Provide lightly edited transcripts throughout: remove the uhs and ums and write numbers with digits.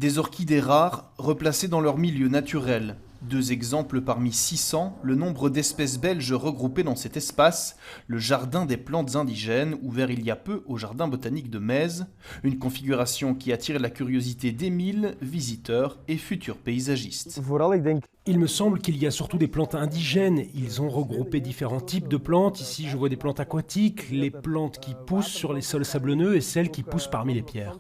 Des orchidées rares replacées dans leur milieu naturel. 2 exemples parmi 600, le nombre d'espèces belges regroupées dans cet espace, le jardin des plantes indigènes, ouvert il y a peu au jardin botanique de Metz, une configuration qui attire la curiosité d'Émile, visiteurs et futurs paysagistes. Il me semble qu'il y a surtout des plantes indigènes. Ils ont regroupé différents types de plantes. Ici, je vois des plantes aquatiques, les plantes qui poussent sur les sols sablonneux et celles qui poussent parmi les pierres.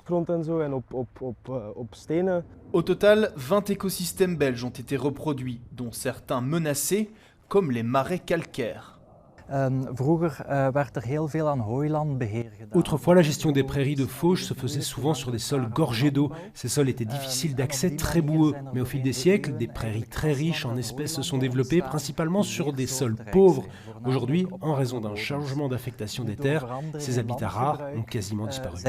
Au total, 20 écosystèmes belges ont été reproduits, dont certains menacés, comme les marais calcaires. Autrefois, la gestion des prairies de fauche se faisait souvent sur des sols gorgés d'eau. Ces sols étaient difficiles d'accès, très boueux. Mais au fil des siècles, des prairies très riches en espèces se sont développées, principalement sur des sols pauvres. Aujourd'hui, en raison d'un changement d'affectation des terres, ces habitats rares ont quasiment disparu.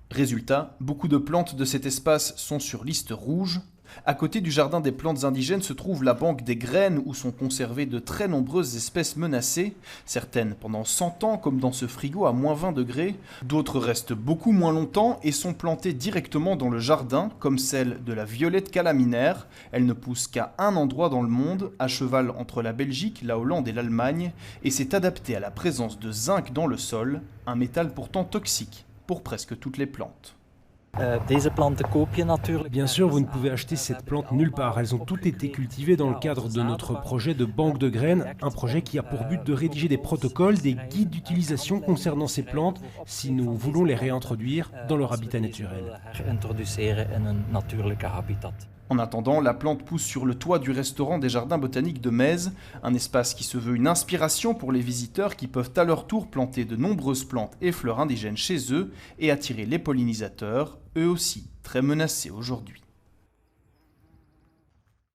Résultat, beaucoup de plantes de cet espace sont sur liste rouge. À côté du jardin des plantes indigènes se trouve la banque des graines où sont conservées de très nombreuses espèces menacées, certaines pendant 100 ans comme dans ce frigo à moins 20 degrés, d'autres restent beaucoup moins longtemps et sont plantées directement dans le jardin comme celle de la violette calaminaire. Elle ne pousse qu'à un endroit dans le monde, à cheval entre la Belgique, la Hollande et l'Allemagne, et s'est adaptée à la présence de zinc dans le sol, un métal pourtant toxique pour presque toutes les plantes. Bien sûr, vous ne pouvez acheter cette plante nulle part. Elles ont toutes été cultivées dans le cadre de notre projet de banque de graines, un projet qui a pour but de rédiger des protocoles, des guides d'utilisation concernant ces plantes si nous voulons les réintroduire dans leur habitat naturel. En attendant, la plante pousse sur le toit du restaurant des jardins botaniques de Metz, un espace qui se veut une inspiration pour les visiteurs qui peuvent à leur tour planter de nombreuses plantes et fleurs indigènes chez eux et attirer les pollinisateurs, eux aussi très menacés aujourd'hui.